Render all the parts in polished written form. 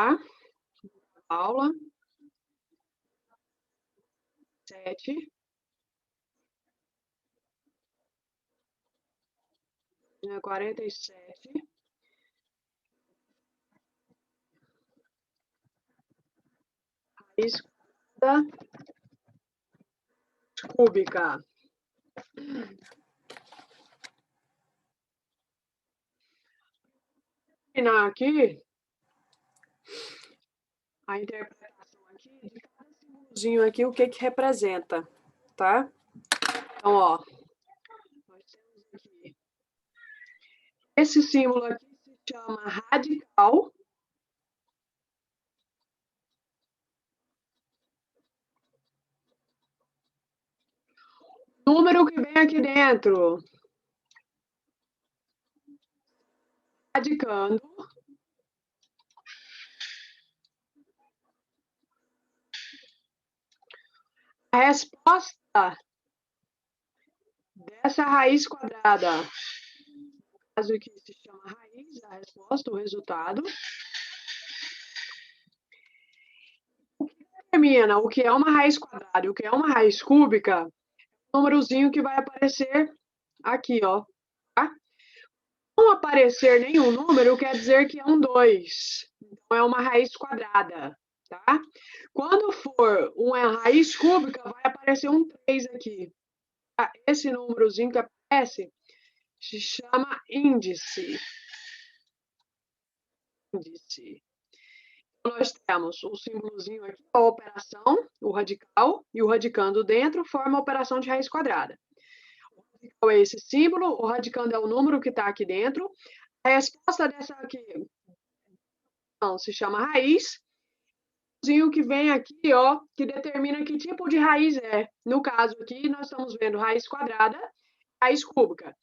tá? Aula 7. Né, 47. Raiz cúbica. Terminar aqui a interpretação aqui de cada símbolozinho aqui, o que representa, tá? Então, ó, nós temos aqui esse símbolo aqui se chama radical. Número que vem aqui dentro, radicando. A resposta dessa raiz quadrada, no caso aqui se chama raiz, a resposta, o resultado. O que determina o que é uma raiz quadrada e o que é uma raiz cúbica, o númerozinho que vai aparecer aqui, ó. Tá? Não aparecer nenhum número quer dizer que é um 2. Então, é uma raiz quadrada, tá? Quando for uma raiz cúbica, vai aparecer um 3 aqui. Tá? Esse númerozinho que aparece se chama índice. Índice. Então, nós temos o símbolozinho aqui, a operação, o radical, e o radicando dentro forma a operação de raiz quadrada. O radical é esse símbolo, o radicando é o número que está aqui dentro. A resposta dessa aqui não, se chama raiz. O que vem aqui, ó, que determina que tipo de raiz é. No caso aqui, nós estamos vendo raiz quadrada, raiz cúbica.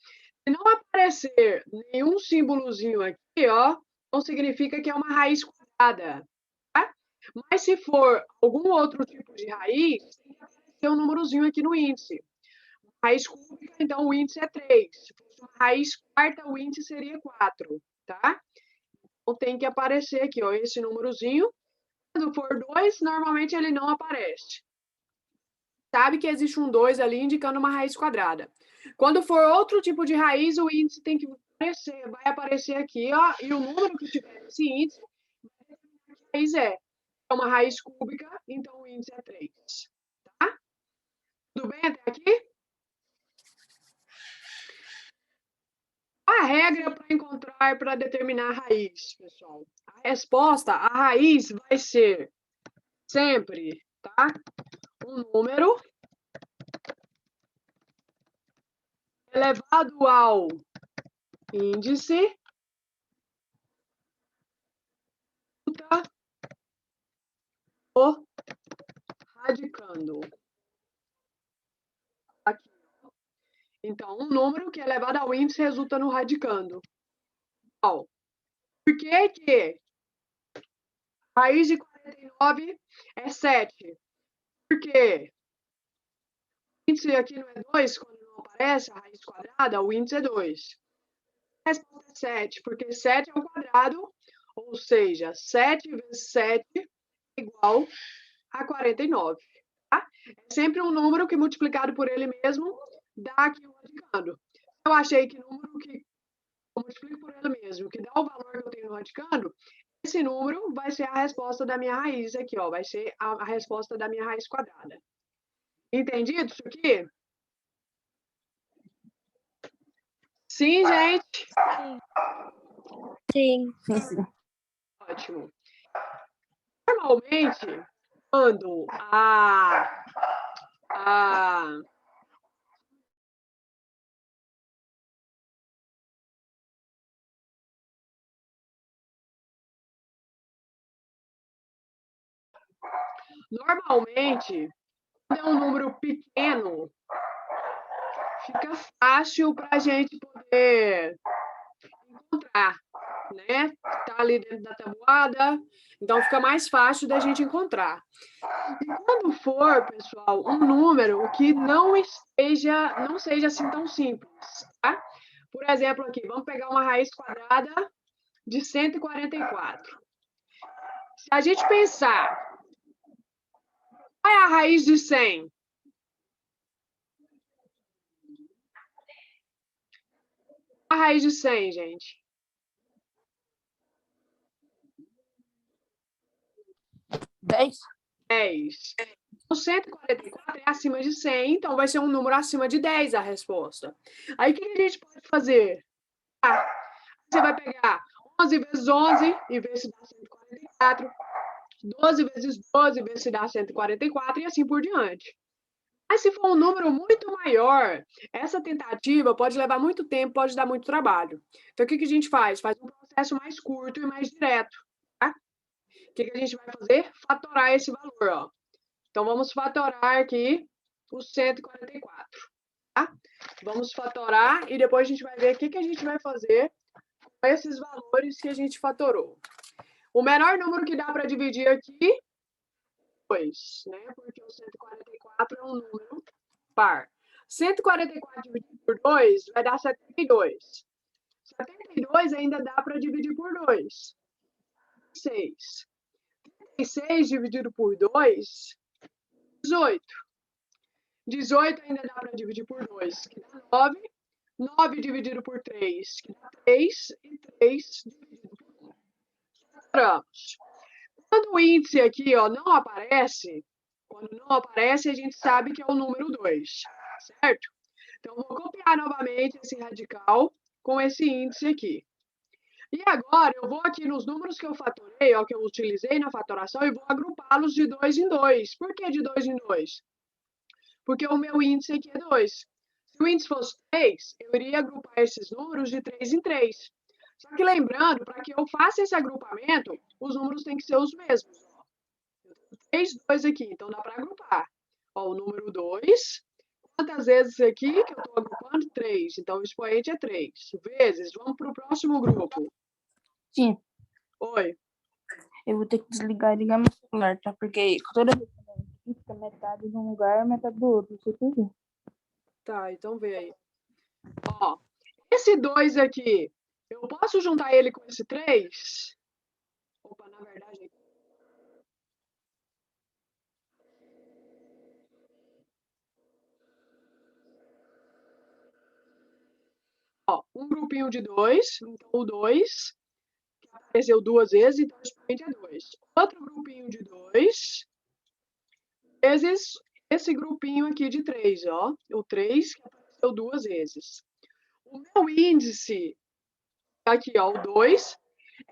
Se não aparecer nenhum símbolozinho aqui, ó, não significa que é uma raiz quadrada, tá? Mas se for algum outro tipo de raiz, tem que aparecer um númerozinho aqui no índice. Raiz cúbica, então o índice é 3. Se fosse uma raiz quarta, o índice seria 4, tá? Então tem que aparecer aqui, ó, esse númerozinho. Quando for 2, normalmente ele não aparece. Sabe que existe um 2 ali indicando uma raiz quadrada. Quando for outro tipo de raiz, o índice tem que aparecer, vai aparecer aqui, ó, e o número que tiver nesse índice, a raiz é uma raiz cúbica, então o índice é 3. Tá? Tudo bem até aqui? A regra para encontrar, para determinar a raiz, pessoal. A resposta, a raiz vai ser sempre, tá? Um número elevado ao índice o radicando. Aqui. Então, um número que é elevado ao índice resulta no radicando. Bom, por que raiz de 49 é 7? Porque o índice aqui não é 2, quando não aparece a raiz quadrada, o índice é 2. A resposta é 7, porque 7 é o quadrado, ou seja, 7 vezes 7 é igual a 49. Tá? É sempre um número que multiplicado por ele mesmo dá aqui o radicando. Eu achei que número que eu multiplico por ele mesmo, que dá o valor que eu tenho no radicando, esse número vai ser a resposta da minha raiz aqui, ó, vai ser a resposta da minha raiz quadrada. Entendido isso aqui? Sim, gente? Sim. Ótimo. Normalmente, quando normalmente, quando é um número pequeno, fica fácil para a gente poder encontrar, né? Tá ali dentro da tabuada, então fica mais fácil da gente encontrar. E quando for, pessoal, um número que não seja assim tão simples, tá? Por exemplo, aqui, vamos pegar uma raiz quadrada de 144. Se a gente pensar, qual é a raiz de 100? A raiz de 100, gente. 10. 10. O 144 é acima de 100, então vai ser um número acima de 10 a resposta. Aí, o que a gente pode fazer? Você vai pegar 11 vezes 11 e ver se dá 144. 12 vezes 12 e ver se dá 144 e assim por diante. Mas se for um número muito maior, essa tentativa pode levar muito tempo, pode dar muito trabalho. Então, o que a gente faz? Faz um processo mais curto e mais direto. Tá? O que a gente vai fazer? Fatorar esse valor. Ó. Então, vamos fatorar aqui o 144. Tá? Vamos fatorar e depois a gente vai ver o que a gente vai fazer com esses valores que a gente fatorou. O menor número que dá para dividir aqui, 2, né? Porque o 144 é um número par. 144 dividido por 2 vai dar 72. 72 ainda dá para dividir por 2. 6. 36 dividido por 2, 18. 18 ainda dá para dividir por 2, que dá 9. 9 dividido por 3, que dá 3. E 3 dividido por 1. Separamos. Quando o índice aqui não aparece, quando não aparece, a gente sabe que é o número 2, certo? Então, vou copiar novamente esse radical com esse índice aqui. E agora, eu vou aqui nos números que eu fatorei, que eu utilizei na fatoração, e vou agrupá-los de 2 em 2. Por que de 2 em 2? Porque o meu índice aqui é 2. Se o índice fosse 3, eu iria agrupar esses números de 3 em 3. Só que lembrando, para que eu faça esse agrupamento, os números têm que ser os mesmos. 3, 2 aqui, então dá para agrupar. O número 2, quantas vezes aqui que eu estou agrupando? 3. Então o expoente é 3. Vezes, vamos para o próximo grupo. Sim. Oi. Eu vou ter que desligar e ligar meu celular, tá? Porque toda vez que fica metade de um lugar, metade do outro. Você entendeu? Tá, então vê aí. Esse 2 aqui, eu posso juntar ele com esse 3? Opa, na verdade... Um grupinho de 2, então o 2, que apareceu 2 vezes, então o expoente é 2. Outro grupinho de 2, vezes esse grupinho aqui de 3, o 3, que apareceu 2 vezes. O meu índice, aqui, o 2,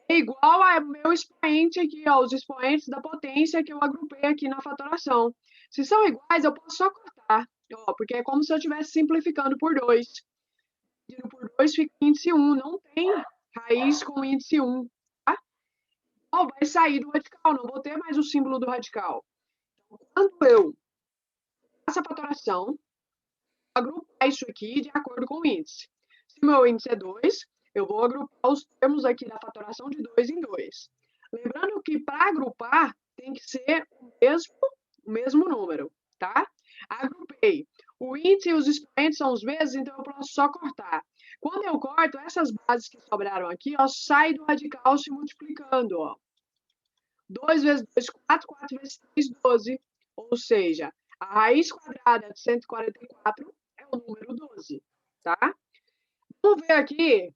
é igual ao meu expoente aqui, os expoentes da potência que eu agrupei aqui na fatoração. Se são iguais, eu posso só cortar, porque é como se eu estivesse simplificando por 2. Dividido por 2 fica índice 1, não tem raiz com índice 1, tá? Vai sair do radical, não vou ter mais o símbolo do radical. Então, quando eu faço a fatoração, agrupar isso aqui de acordo com o índice. Se o meu índice é 2, eu vou agrupar os termos aqui da fatoração de 2 em 2. Lembrando que para agrupar tem que ser o mesmo número, tá? Agrupei. O índice e os expoentes são os mesmos, então eu posso só cortar. Quando eu corto, essas bases que sobraram aqui, saem do radical se multiplicando, 2 vezes 2, 4, 4 vezes 3, 12. Ou seja, a raiz quadrada de 144 é o número 12, tá? Vamos ver aqui,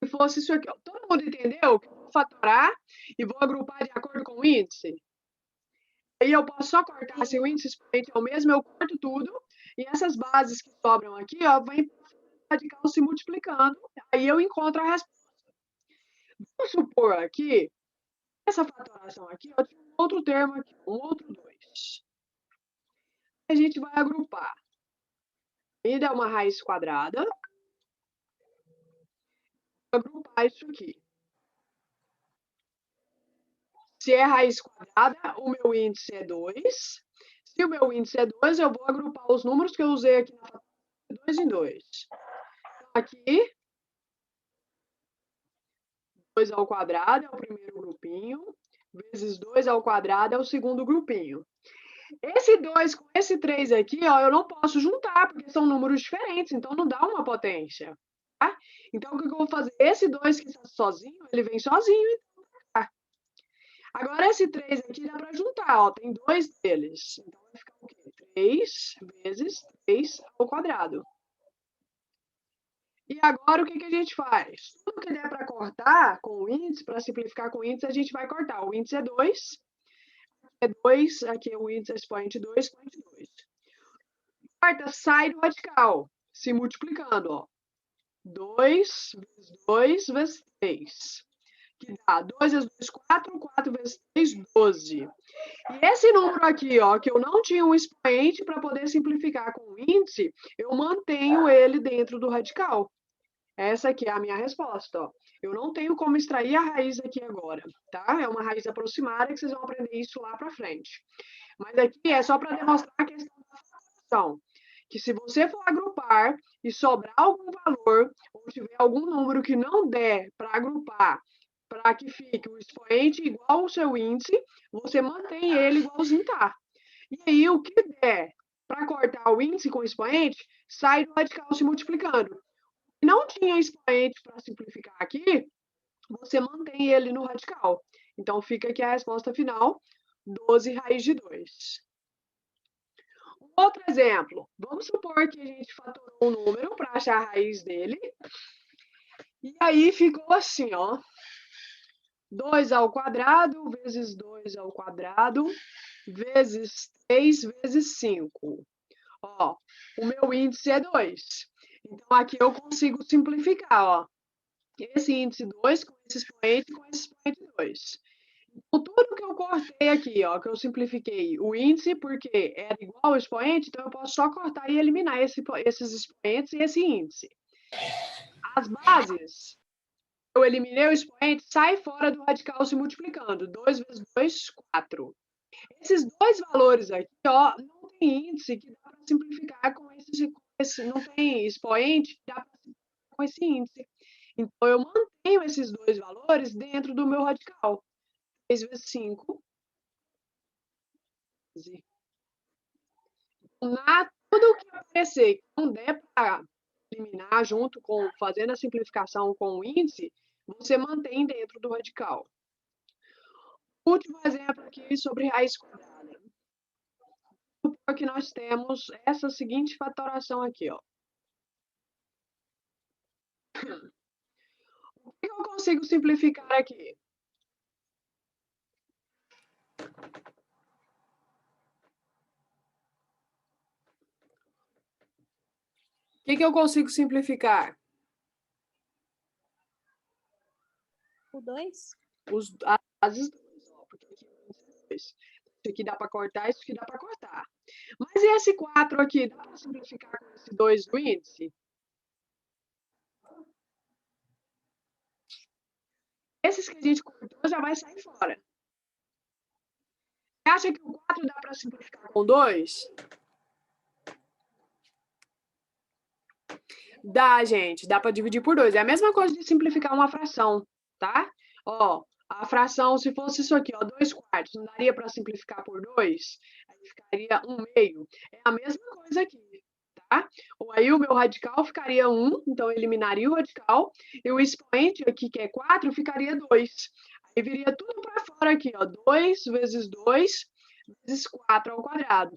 se fosse isso aqui. Todo mundo entendeu que eu vou fatorar e vou agrupar de acordo com o índice? Aí eu posso só cortar, se o índice expoente é o mesmo, eu corto tudo, e essas bases que sobram aqui, vem radical se multiplicando, aí eu encontro a resposta. Vamos supor aqui, essa fatoração aqui, eu tenho um outro termo aqui, um outro 2. A gente vai agrupar. Ainda é uma raiz quadrada. Vou agrupar isso aqui. Se é raiz quadrada, o meu índice é 2. Se o meu índice é 2, eu vou agrupar os números que eu usei aqui na fatoração de 2 em 2. Então, aqui, 2 ao quadrado é o primeiro grupinho, vezes 2 ao quadrado é o segundo grupinho. Esse 2 com esse 3 aqui, eu não posso juntar, porque são números diferentes, então não dá uma potência. Tá? Então, o que eu vou fazer? Esse 2 que está sozinho, ele vem sozinho. Tá? Agora, esse 3 aqui dá para juntar, ó, tem 2 deles. Então, vai ficar o quê? 3 vezes 3 ao quadrado. E agora, o que a gente faz? Tudo que der para cortar com o índice, para simplificar com o índice, a gente vai cortar. O índice é 2, aqui é o índice, expoente 2, expoente 2. Quarta, sai do radical, se multiplicando, ó. 2 vezes 2 vezes 3, que dá 2 vezes 2, 4, 4 vezes 3, 12. E esse número aqui, ó, que eu não tinha um expoente para poder simplificar com o índice, eu mantenho ele dentro do radical. Essa aqui é a minha resposta, ó. Eu não tenho como extrair a raiz aqui agora, tá? É uma raiz aproximada que vocês vão aprender isso lá para frente. Mas aqui é só para demonstrar a questão da fração. Que se você for agrupar e sobrar algum valor, ou tiver algum número que não der para agrupar, para que fique o expoente igual ao seu índice, você mantém ele igualzinho tá. E aí, o que der para cortar o índice com o expoente, sai do radical se multiplicando. Se não tinha expoente para simplificar aqui, você mantém ele no radical. Então, fica aqui a resposta final, 12 raiz de 2. Outro exemplo, vamos supor que a gente fatorou um número para achar a raiz dele. E aí ficou assim, ó. 2 ao quadrado vezes 2 ao quadrado vezes 3 vezes 5. Ó, o meu índice é 2. Então, aqui eu consigo simplificar, ó. Esse índice 2 com esse expoente 2. Então, tudo que eu cortei aqui, ó, que eu simplifiquei o índice, porque era igual ao expoente, então eu posso só cortar e eliminar esses expoentes e esse índice. As bases, eu eliminei o expoente, sai fora do radical se multiplicando. 2 vezes 2, 4. Esses dois valores aqui, ó, não tem índice que dá para simplificar com esse, não tem expoente que dá para simplificar com esse índice. Então, eu mantenho esses dois valores dentro do meu radical. 3 vezes 5. Tudo que aparecer que não der para eliminar junto com fazendo a simplificação com o índice, você mantém dentro do radical. Último exemplo aqui sobre raiz quadrada. Supor que nós temos essa seguinte fatoração aqui, ó. O que eu consigo simplificar aqui? O que eu consigo simplificar? O 2? As bases 2, ó, porque aqui é 2. Isso aqui dá para cortar, isso aqui dá para cortar. Mas e esse 4 aqui, dá para simplificar com esse 2 do índice? Esses que a gente cortou já vai sair fora. Você acha que o 4 dá para simplificar com 2? Dá, gente. Dá para dividir por 2. É a mesma coisa de simplificar uma fração, tá? Ó, a fração, se fosse isso aqui, ó, 2 quartos, não daria para simplificar por 2? Aí ficaria 1 meio. É a mesma coisa aqui, tá? Ou aí o meu radical ficaria 1, então eu eliminaria o radical, e o expoente aqui, que é 4, ficaria 2. Aí viria tudo para fora aqui, ó, 2 vezes 2 vezes 4 ao quadrado.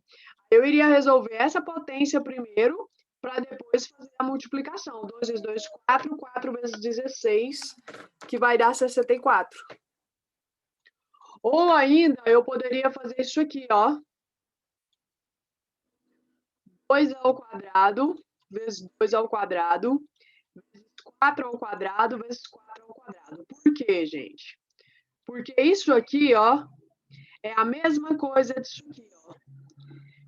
Eu iria resolver essa potência primeiro, para depois fazer a multiplicação. 2 vezes 2, 4, 4 vezes 16, que vai dar 64. Ou ainda, eu poderia fazer isso aqui, ó. 2 ao quadrado, vezes 2 ao quadrado, vezes 4 ao quadrado, vezes 4 ao quadrado. Por quê, gente? Porque isso aqui, ó, é a mesma coisa disso aqui, ó.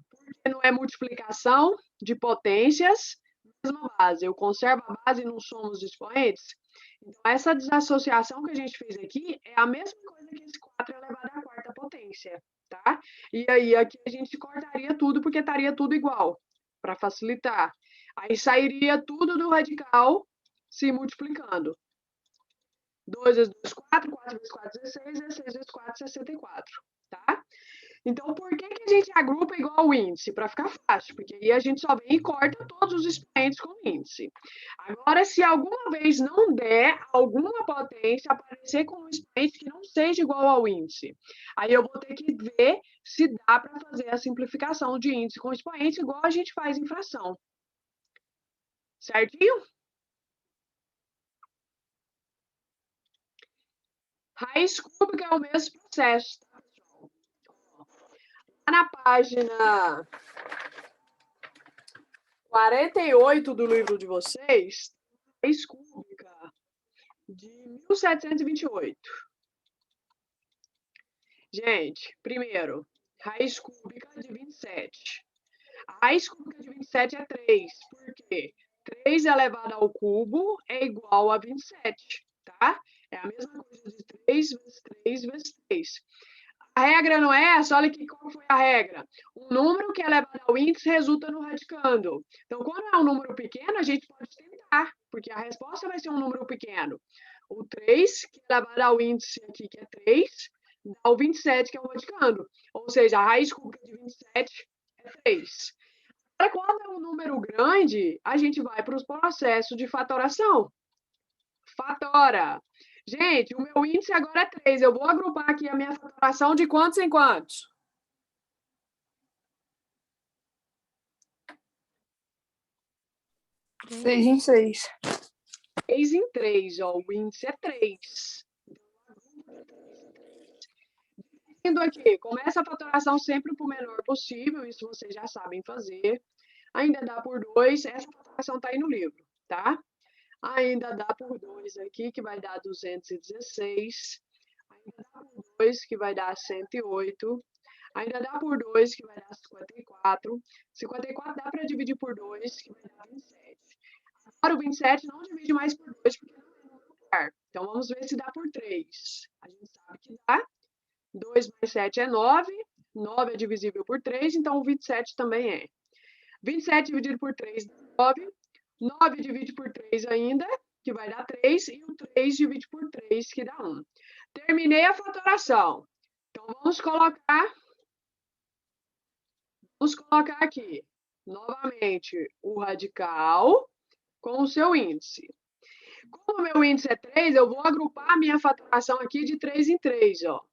Porque não é multiplicação de potências, mesma base. Eu conservo a base e não somo os expoentes. Então, essa desassociação que a gente fez aqui é a mesma coisa que esse 4 elevado à quarta potência, tá? E aí, aqui a gente cortaria tudo, porque estaria tudo igual, para facilitar. Aí sairia tudo do radical se multiplicando. 2 vezes 2, 4, 4 vezes 4, 16, 16 vezes 4, 64, tá? Então, por que a gente agrupa igual ao índice, para ficar fácil, porque aí a gente só vem e corta todos os expoentes com índice. Agora, se alguma vez não der alguma potência aparecer com um expoente que não seja igual ao índice, aí eu vou ter que ver se dá para fazer a simplificação de índice com expoente, igual a gente faz em fração. Certinho? Raiz cúbica é o mesmo processo, tá, pessoal? Lá na página 48 do livro de vocês, raiz cúbica de 1728. Gente, primeiro, raiz cúbica de 27. A raiz cúbica de 27 é 3, porque 3 elevado ao cubo é igual a 27, tá? É a mesma coisa de 3 vezes 3 vezes 3. A regra não é essa, olha aqui qual foi a regra. Um número que é elevado ao índice resulta no radicando. Então, quando é um número pequeno, a gente pode tentar, porque a resposta vai ser um número pequeno. O 3, que é elevado ao índice aqui, que é 3, dá o 27, que é o radicando. Ou seja, a raiz cúbica de 27 é 3. Agora, quando é um número grande, a gente vai para os processos de fatoração. Fatora. Gente, o meu índice agora é 3. Eu vou agrupar aqui a minha fatoração de quantos em quantos? Seis em 6. 3 em 3, ó. O índice é 3. Indo aqui, começa a fatoração sempre para o menor possível, isso vocês já sabem fazer. Ainda dá por 2, essa fatoração está aí no livro, tá? Ainda dá por 2 aqui, que vai dar 216. Ainda dá por 2, que vai dar 108. Ainda dá por 2, que vai dar 54. 54 dá para dividir por 2, que vai dar 27. Agora o 27 não divide mais por 2, porque não é número par. Então, vamos ver se dá por 3. A gente sabe que dá. 2 mais 7 é 9. 9 é divisível por 3, então o 27 também é. 27 dividido por 3 dá 9. 9 divide por 3 ainda, que vai dar 3. E o 3 divide por 3, que dá 1. Terminei a fatoração. Então, vamos colocar aqui, novamente, o radical com o seu índice. Como o meu índice é 3, eu vou agrupar a minha fatoração aqui de 3 em 3, ó.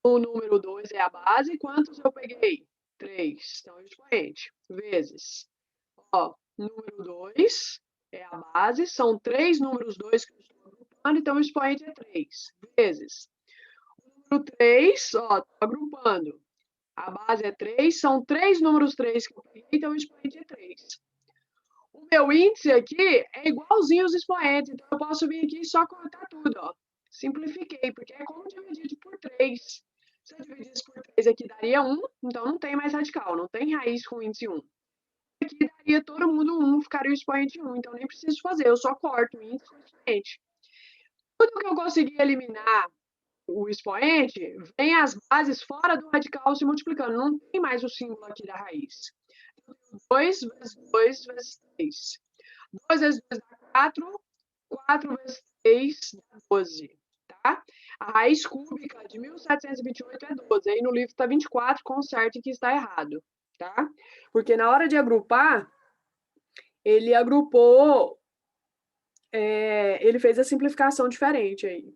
O número 2 é a base. Quantos eu peguei? 3. Então, expoente. Vezes. Ó, número 2 é a base. São 3 números 2 que eu estou agrupando. Então, o expoente é 3. Vezes. O número 3, ó, estou agrupando. A base é 3. São 3 números 3 que eu peguei. Então, o expoente é 3. O meu índice aqui é igualzinho aos expoentes. Então, eu posso vir aqui e só cortar tudo, ó. Simplifiquei, porque é como dividir por 3. Se eu dividisse por 3 aqui, daria 1, então não tem mais radical, não tem raiz com índice 1. Aqui daria todo mundo 1, ficaria o expoente 1, então nem preciso fazer, eu só corto o índice com o expoente. Tudo que eu conseguir eliminar o expoente, vem as bases fora do radical se multiplicando, não tem mais o símbolo aqui da raiz. 2 vezes 2 vezes 3. 2 vezes 2 dá 4, 4 vezes 3 dá 12. Tá? A raiz cúbica de 1728 é 12. Aí no livro está 24, conserte que está errado. Tá? Porque na hora de agrupar, ele agrupou, ele fez a simplificação diferente aí.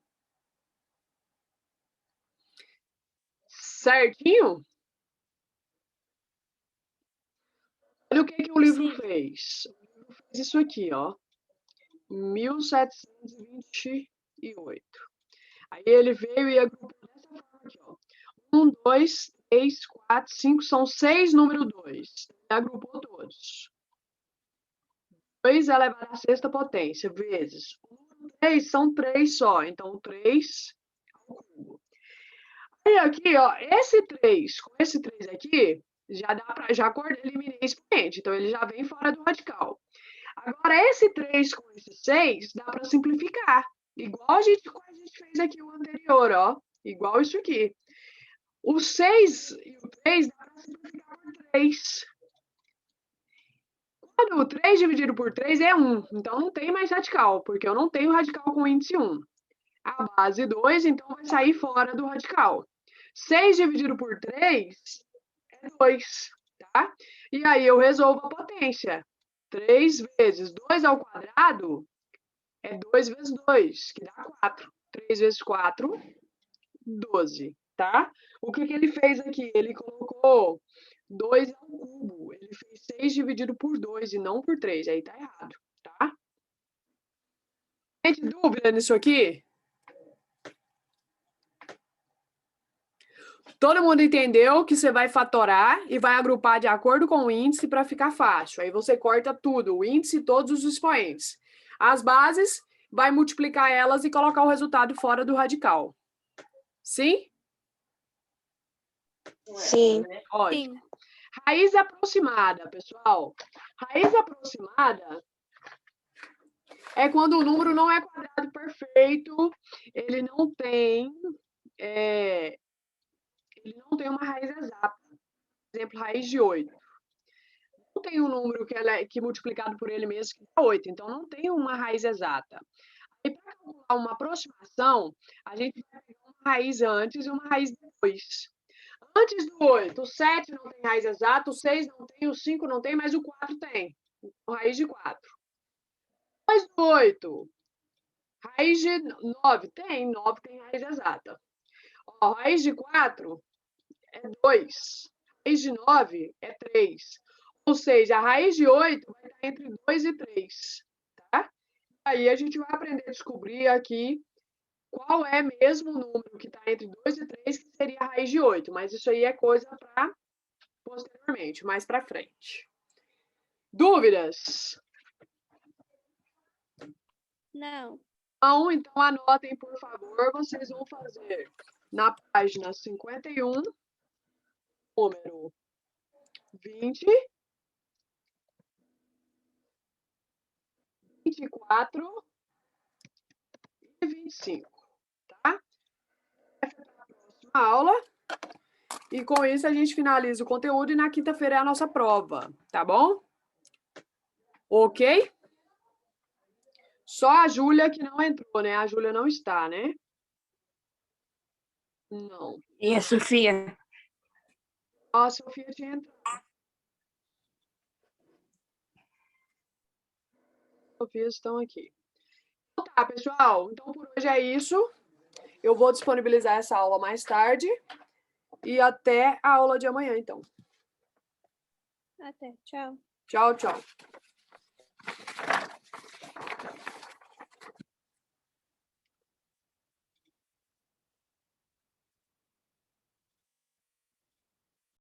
Certinho? Olha o que o livro fez. O livro fez isso aqui, ó. 1728. Aí ele veio e agrupou dessa forma aqui, ó. 1, 2, 3, 4, 5, são 6 número 2. Ele agrupou todos. 2 elevado à sexta potência, vezes. O número 3 são 3 só, então 3 ao cubo. Aí aqui, ó, esse 3 com esse 3 aqui, já dá para, já eliminei expoente, então ele já vem fora do radical. Agora, esse 3 com esse 6, dá para simplificar. Igual a gente fez aqui o anterior, ó. Igual isso aqui. O 6 e o 3 dá para simplificar por 3. Quando o 3 dividido por 3 é 1, então não tem mais radical, porque eu não tenho radical com índice 1. A base 2, então vai sair fora do radical. 6 dividido por 3 é 2, tá? E aí eu resolvo a potência. 3 vezes 2 ao quadrado é 2 vezes 2, que dá 4. 3 vezes 4, 12, tá? O que ele fez aqui? Ele colocou 2 ao cubo. Ele fez 6 dividido por 2 e não por 3. Aí tá errado, tá? Gente, dúvida nisso aqui? Todo mundo entendeu que você vai fatorar e vai agrupar de acordo com o índice para ficar fácil. Aí você corta tudo, o índice e todos os expoentes. As bases, vai multiplicar elas e colocar o resultado fora do radical. Sim? Sim. Ótimo. Raiz aproximada, pessoal. Raiz aproximada é quando o número não é quadrado perfeito, ele não tem uma raiz exata. Por exemplo, raiz de 8. Não tem um número que multiplicado por ele mesmo que dá 8, então não tem uma raiz exata. E para calcular uma aproximação, a gente vai pegar uma raiz antes e uma raiz depois. Antes do 8, o 7 não tem raiz exata, o 6 não tem, o 5 não tem, mas o 4 tem. Então, raiz de 4. Depois do 8, raiz de 9 tem, 9 tem raiz exata. Ó, raiz de 4 é 2. Raiz de 9 é 3. Ou seja, a raiz de 8 vai estar entre 2 e 3. Tá? Aí a gente vai aprender a descobrir aqui qual é mesmo o número que está entre 2 e 3, que seria a raiz de 8. Mas isso aí é coisa para posteriormente, mais para frente. Dúvidas? Não. Não, então anotem, por favor. Vocês vão fazer na página 51, número 20, 24 e 25, tá? Essa é a próxima aula. E com isso a gente finaliza o conteúdo e na quinta-feira é a nossa prova, tá bom? Ok? Só a Júlia que não entrou, né? A Júlia não está, né? Não. E a Sofia? A Sofia tinha entrado. As Sofias estão aqui. Então tá, pessoal. Então por hoje é isso. Eu vou disponibilizar essa aula mais tarde. E até a aula de amanhã, então. Até. Tchau. Tchau, tchau.